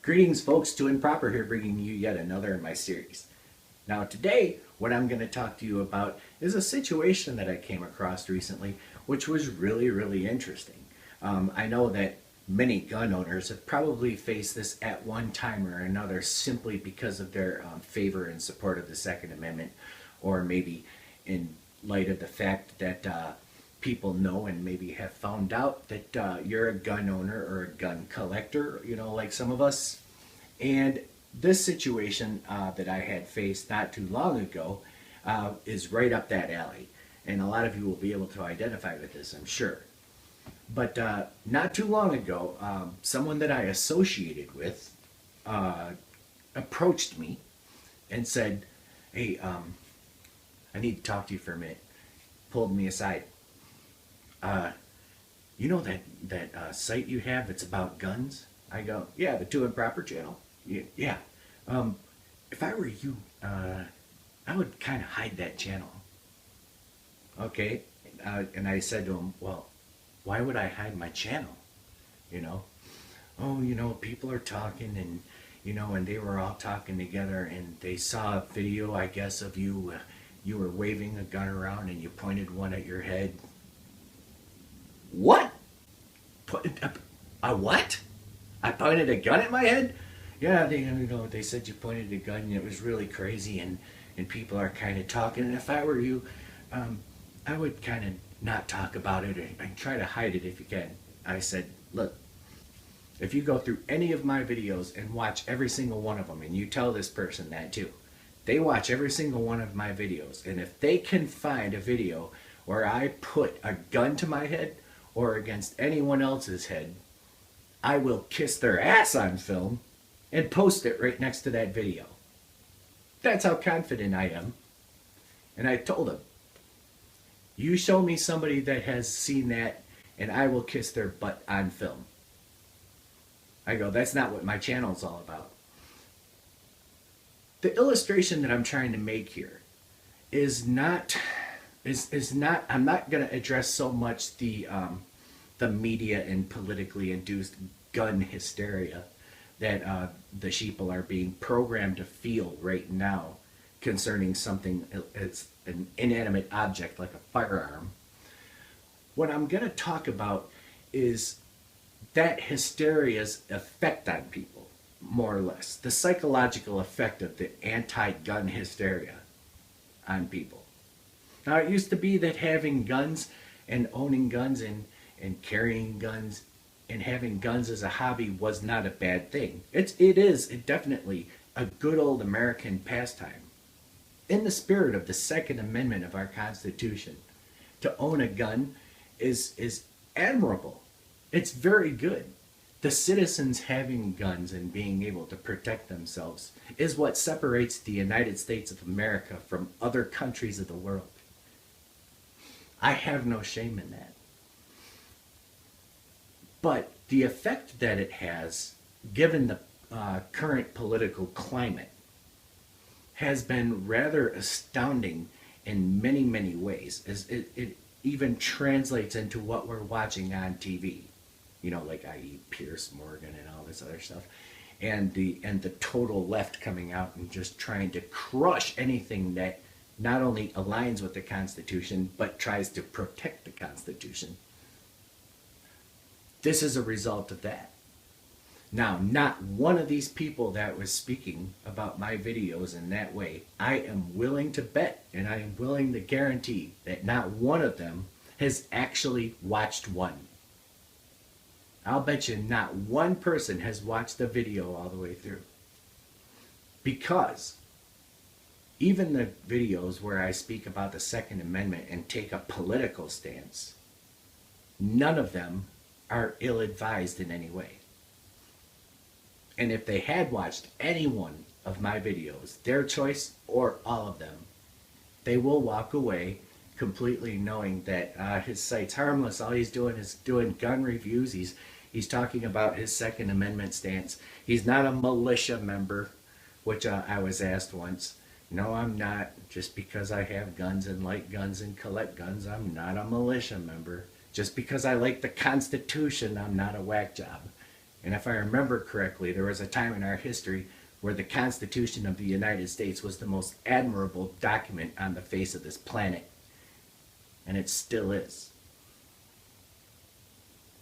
Greetings folks, Doing Proper here, bringing you yet another in my series. Now today, what I'm going to talk to you about is a situation that I came across recently, which was really interesting. I know that many gun owners have probably faced this at one time or another simply because of their favor and support of the Second Amendment, or maybe in light of the fact that people know and maybe have found out that you're a gun owner or a gun collector, like some of us. And this situation that I had faced not too long ago is right up that alley. And a lot of you will be able to identify with this, I'm sure. But not too long ago, someone that I associated with approached me and said, "Hey, I need to talk to you for a minute." Pulled me aside. You know that site you have that's about guns? I go, "Yeah, the Doing Proper channel." Yeah. If I were you, I would kind of hide that channel. Okay. And I said to him, "Well, why would I hide my channel? You know, oh, people are talking and they were all talking together and they saw a video, I guess, of you. You were waving a gun around and you pointed one at your head." What? A what? I pointed a gun at my head? Yeah, they said you pointed a gun and it was really crazy and people are kind of talking. And if I were you, I would kind of not talk about it and try to hide it if you can. I said, "Look, if you go through any of my videos and watch every single one of them, and you tell this person that too, they watch every single one of my videos, and if they can find a video where I put a gun to my head or against anyone else's head, I will kiss their ass on film and post it right next to that video." That's how confident I am. And I told him, "You show me somebody that has seen that and I will kiss their butt on film." I go, "That's not what my channel's all about." The illustration that I'm trying to make here is not I'm not going to address so much the media and politically induced gun hysteria that the sheeple are being programmed to feel right now concerning something as an inanimate object like a firearm. What I'm going to talk about is that hysteria's effect on people, more or less. The psychological effect of the anti-gun hysteria on people. Now, it used to be that having guns and owning guns and carrying guns and having guns as a hobby was not a bad thing. It is definitely a good old American pastime. In the spirit of the Second Amendment of our Constitution, to own a gun is admirable. It's very good. The citizens having guns and being able to protect themselves is what separates the United States of America from other countries of the world. I have no shame in that. But the effect that it has, given the current political climate, has been rather astounding in many ways. As it even translates into what we're watching on TV. Like i.e. Pierce Morgan and all this other stuff. And the total left coming out and just trying to crush anything that not only aligns with the Constitution, but tries to protect the Constitution. This is a result of that. Now, not one of these people that was speaking about my videos in that way, I am willing to bet and I am willing to guarantee that not one of them has actually watched one. I'll bet you not one person has watched the video all the way through. Because even the videos where I speak about the Second Amendment and take a political stance, none of them are ill-advised in any way. And if they had watched any one of my videos, their choice or all of them, they will walk away completely knowing that his site's harmless. All he's doing is doing gun reviews. He's talking about his Second Amendment stance. He's not a militia member, which I was asked once. No, I'm not. Just because I have guns and like guns and collect guns, I'm not a militia member. Just because I like the Constitution, I'm not a whack job. And if I remember correctly, there was a time in our history where the Constitution of the United States was the most admirable document on the face of this planet. And it still is.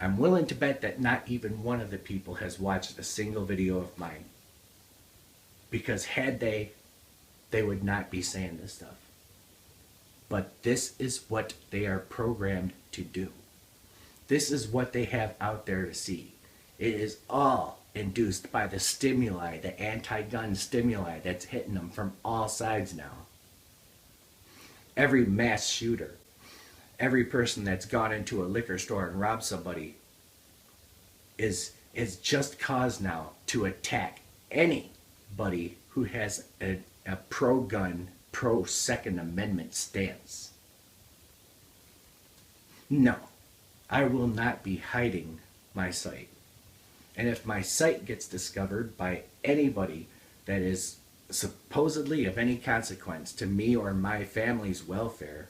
I'm willing to bet that not even one of the people has watched a single video of mine. Because had they would not be saying this stuff. But this is what they are programmed to do. This is what they have out there to see. It is all induced by the stimuli, the anti-gun stimuli that's hitting them from all sides now. Every mass shooter, every person that's gone into a liquor store and robbed somebody is just cause now to attack anybody who has a pro-gun, pro-Second Amendment stance. No, I will not be hiding my site. And if my site gets discovered by anybody that is supposedly of any consequence to me or my family's welfare,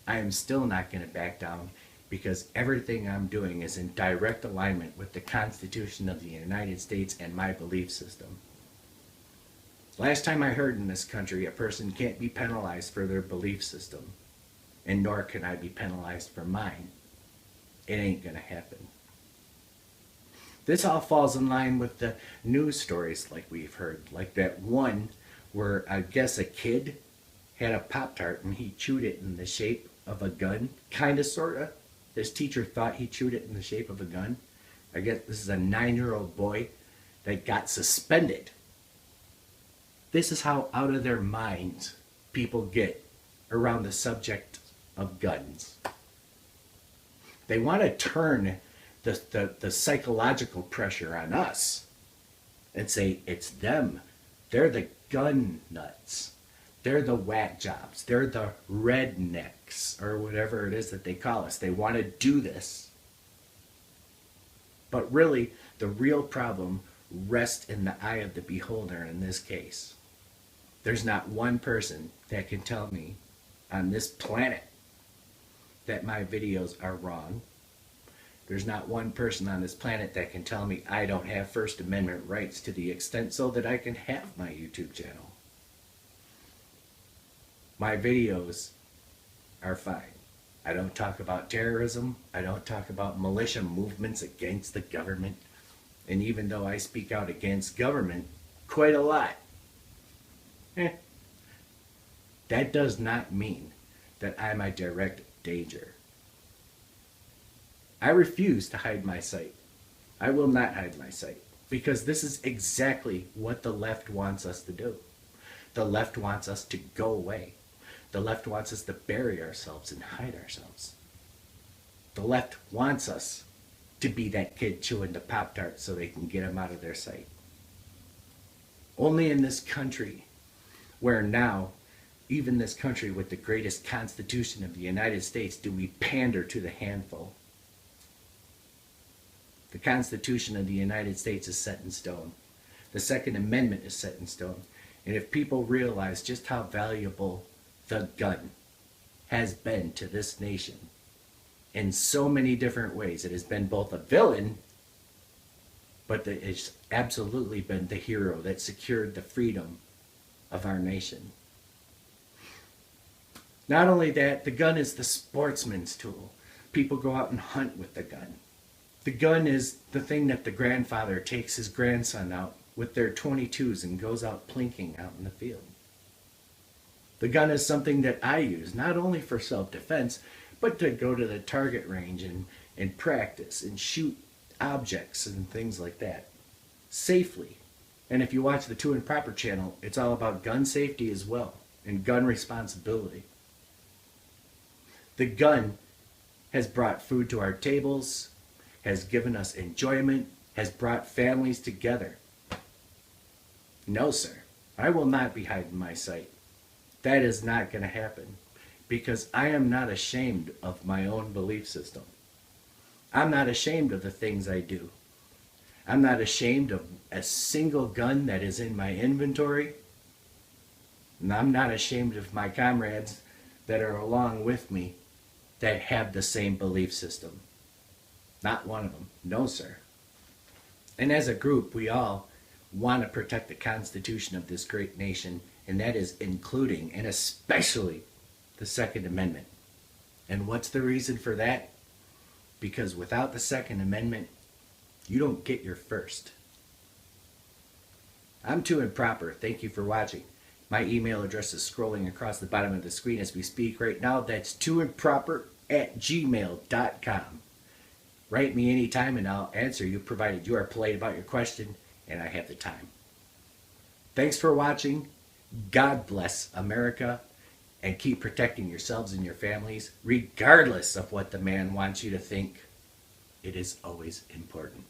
I am still not going to back down, because everything I'm doing is in direct alignment with the Constitution of the United States and my belief system. Last time I heard in this country, a person can't be penalized for their belief system, and nor can I be penalized for mine. It ain't going to happen. This all falls in line with the news stories like we've heard, like that one where I guess a kid had a Pop-Tart and he chewed it in the shape of a gun, kind of, sort of. His teacher thought he chewed it in the shape of a gun. I guess this is a 9-year-old boy that got suspended. This is how out of their minds people get around the subject of guns. They want to turn the psychological pressure on us and say it's them. They're the gun nuts. They're the whack jobs. They're the rednecks, or whatever it is that they call us. They want to do this. But really, the real problem rests in the eye of the beholder in this case. There's not one person that can tell me on this planet that my videos are wrong. There's not one person on this planet that can tell me I don't have First Amendment rights to the extent so that I can have my YouTube channel. My videos are fine. I don't talk about terrorism. I don't talk about militia movements against the government. And even though I speak out against government quite a lot, that does not mean that I'm a direct danger. I refuse to hide my site. I will not hide my site, because this is exactly what the left wants us to do. The left wants us to go away. The left wants us to bury ourselves and hide ourselves. The left wants us to be that kid chewing the Pop-Tart so they can get him out of their sight. Only in this country, where now, even this country with the greatest Constitution of the United States, do we pander to the handful. The Constitution of the United States is set in stone. The Second Amendment is set in stone. And if people realize just how valuable the gun has been to this nation in so many different ways, it has been both a villain, but it's absolutely been the hero that secured the freedom of our nation. Not only that, the gun is the sportsman's tool. People go out and hunt with the gun. The gun is the thing that the grandfather takes his grandson out with their 22s and goes out plinking out in the field. The gun is something that I use not only for self-defense, but to go to the target range and practice and shoot objects and things like that safely. And if you watch the Two and Proper channel, it's all about gun safety as well and gun responsibility. The gun has brought food to our tables, has given us enjoyment, has brought families together. No, sir, I will not be hiding my sight. That is not going to happen, because I am not ashamed of my own belief system. I'm not ashamed of the things I do. I'm not ashamed of a single gun that is in my inventory. And I'm not ashamed of my comrades that are along with me that have the same belief system. Not one of them. No, sir. And as a group, we all want to protect the Constitution of this great nation, and that is including and especially the Second Amendment. And what's the reason for that? Because without the Second Amendment, you don't get your first. I'm Too Improper. Thank you for watching. My email address is scrolling across the bottom of the screen as we speak right now. That's tooimproper@gmail.com. Write me anytime and I'll answer you, provided you are polite about your question and I have the time. Thanks for watching. God bless America, and keep protecting yourselves and your families, regardless of what the man wants you to think. It is always important.